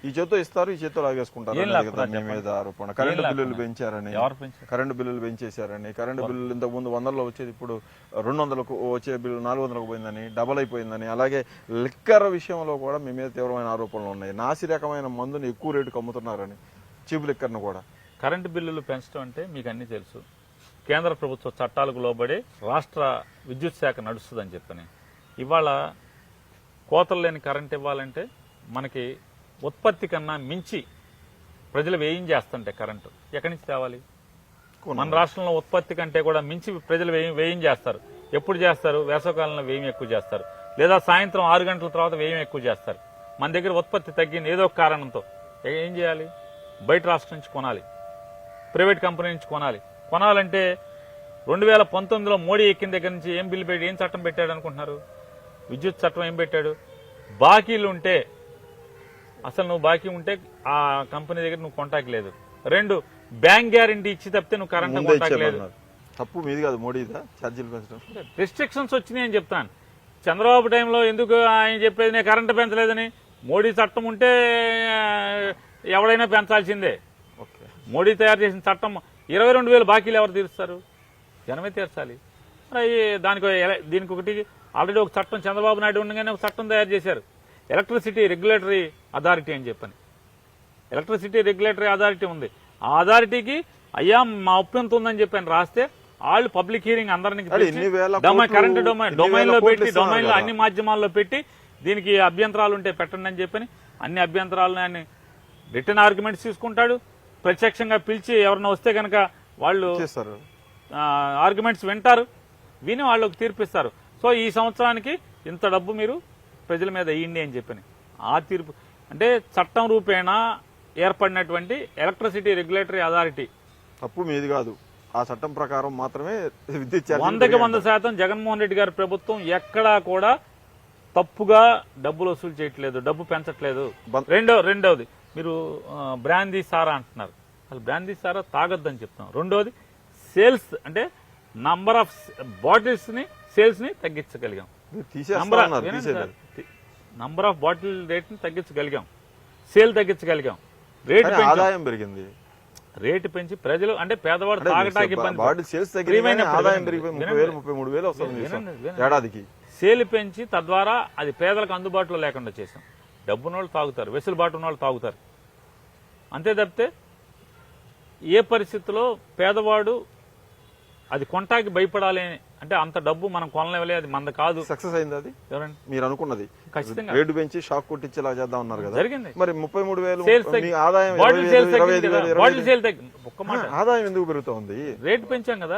ఈ చేత్తో ఇస్తారు, ఈ చేత్తో లాగేసుకుంటారు అనేది కదా మీ మీద ఆరోపణ. కరెంటు బిల్లులు పెంచారని, కరెంటు బిల్లులు పెంచేశారని, కరెంటు బిల్లులు ఇంతకు ముందు 100లో వచ్చేది ఇప్పుడు 200కు వచ్చే బిల్లు 400కు పోయిందని, డబల్ అయిపోయిందని. అలాగే లిక్కర్ విషయంలో కూడా మీ మీద తీవ్రమైన ఆరోపణలు ఉన్నాయి. నాసి రకమైన మందుని ఎక్కువ రేటుకు అమ్ముతున్నారని, చీప్ లిక్కర్ను కూడా. కరెంటు బిల్లులు పెంచడం అంటే మీకు అన్నీ తెలుసు. కేంద్ర ప్రభుత్వ చట్టాలకు లోబడి రాష్ట్ర విద్యుత్ శాఖ నడుస్తుందని చెప్పని ఇవాళ కోతలు లేని కరెంట్ ఇవ్వాలంటే మనకి ఉత్పత్తి కన్నా మించి ప్రజలు వేయించేస్తుంటే కరెంటు ఎక్కడి నుంచి తేవాలి? మన రాష్ట్రంలో ఉత్పత్తి కంటే కూడా మించి ప్రజలు వేయించేస్తారు. ఎప్పుడు చేస్తారు? వేసవకాలంలో వ్యయం ఎక్కువ చేస్తారు, లేదా సాయంత్రం 6 గంటల తర్వాత వ్యయం ఎక్కువ చేస్తారు. మన దగ్గర ఉత్పత్తి తగ్గింది ఏదో ఒక కారణంతో. ఏం చేయాలి? బయట రాష్ట్రం నుంచి కొనాలి, ప్రైవేట్ కంపెనీ నుంచి కొనాలి. కొనాలంటే 2019లో మోడీ ఎక్కిన దగ్గర నుంచి ఏం బిల్లు పెట్టి ఏం చట్టం పెట్టాడు అనుకుంటున్నారు? విద్యుత్ చట్టం ఏం పెట్టాడు? బాకీలు ఉంటే, అసలు నువ్వు బాకీ ఉంటే ఆ కంపెనీ దగ్గర నువ్వు కాంటాక్ట్ లేదు. 2, బ్యాంక్ గ్యారంటీ ఇచ్చి తప్పితే నువ్వు కరెంట్ కాంటాక్ట్ లేదు. తప్పు మీది కాదు, మోడీదా ఛార్జీలు పెంచడం? రిస్ట్రిక్షన్స్ వచ్చినాయి అని చెప్తాను. చంద్రబాబు టైంలో ఎందుకు ఆయన చెప్పేది నేను కరెంటు పెంచలేదని? మోడీ చట్టం ఉంటే ఎవడైనా పెంచాల్సిందే. మోడీ తయారు చేసిన చట్టం 22,000 బాకీలు ఎవరు తీరుస్తారు? జనమే తీర్చాలి. దీనికి ఒకటి ఆల్రెడీ ఒక చట్టం చంద్రబాబు నాయుడు ఉండగానే ఒక చట్టం తయారు చేశారు, ఎలక్ట్రిసిటీ రెగ్యులేటరీ అథారిటీ అని చెప్పని. ఎలక్ట్రిసిటీ రెగ్యులేటరీ అథారిటీ ఉంది. ఆ అథారిటీకి అయ్యా మా ఒప్పు ఎంత ఉందని చెప్పని రాస్తే వాళ్ళు పబ్లిక్ హియరింగ్ అందరికి కరెంట్ డొమైన్ లో పెట్టి, డొమైన్ లో అన్ని మాధ్యమాల్లో పెట్టి దీనికి అభ్యంతరాలు ఉంటే పెట్టండి అని చెప్పని అన్ని అభ్యంతరాలను ఆయన రిటర్న్ ఆర్గ్యుమెంట్స్ తీసుకుంటాడు. ప్రత్యక్షంగా పిలిచి ఎవరైనా వస్తే కనుక వాళ్ళు ఆర్గ్యుమెంట్స్ వింటారు, విని వాళ్ళకి తీర్పిస్తారు. సో ఈ సంవత్సరానికి ఇంత డబ్బు మీరు ప్రజల మీద వేయండి అని చెప్పని ఆ తీర్పు అంటే చట్టం రూపేణా ఏర్పడినటువంటి ఎలక్ట్రిసిటీ రెగ్యులేటరీ అథారిటీ. తప్పు మీది కాదు, ఆ చట్టం ప్రకారం మాత్రమే విద్యుత్ 100% జగన్మోహన్ రెడ్డి గారి ప్రభుత్వం ఎక్కడా కూడా తప్పుగా డబ్బులు వసూలు చేయట్లేదు, డబ్బు పెంచట్లేదు. రెండవది మీరు బ్రాందీ సారా అంటున్నారు, అసలు బ్రాందీ సారా తాగొద్దని చెప్తున్నాం. రెండోది సేల్స్ అంటే నంబర్ ఆఫ్ బాటిల్స్ ని సేల్స్ ని తగ్గించగలిగాం, నంబర్ ఆఫ్ బాటిల్ రేట్ ని తగ్గించగలిగాం, సేల్ తగ్గించగలిగాం, ఆదాయం పెరిగింది. రేటు పెంచి ప్రజలు అంటే పేదవాడు తాగటానికి ఇబ్బంది, సేల్ పెంచి తద్వారా అది పేదలకు అందుబాటులో లేకుండా చేశాం. డబ్బున్నోళ్ళు తాగుతారు, వెసులుబాటు ఉన్నోళ్ళు తాగుతారు, అంతే తప్పితే ఏ పరిస్థితిలో పేదవాడు అది కొంటాకి భయపడాలి అంటే అంత డబ్బు మనం కొనలేవలే, అది మంద కాదు. సక్సెస్ అయింది అది ఎవరండి మీరు అనుకున్నది? ఖచ్చితంగా రేటు పెంచి షాక్ కొట్టించేలా చేద్దాం అన్నారు కదా, జరిగింది. మరి 33,000 ఆదాయం, ఆదాయం ఎందుకు పెరుగుతా ఉంది? ఆదాయం ఎందుకు పెరుగుతోంది? రేటు పెంచాం కదా.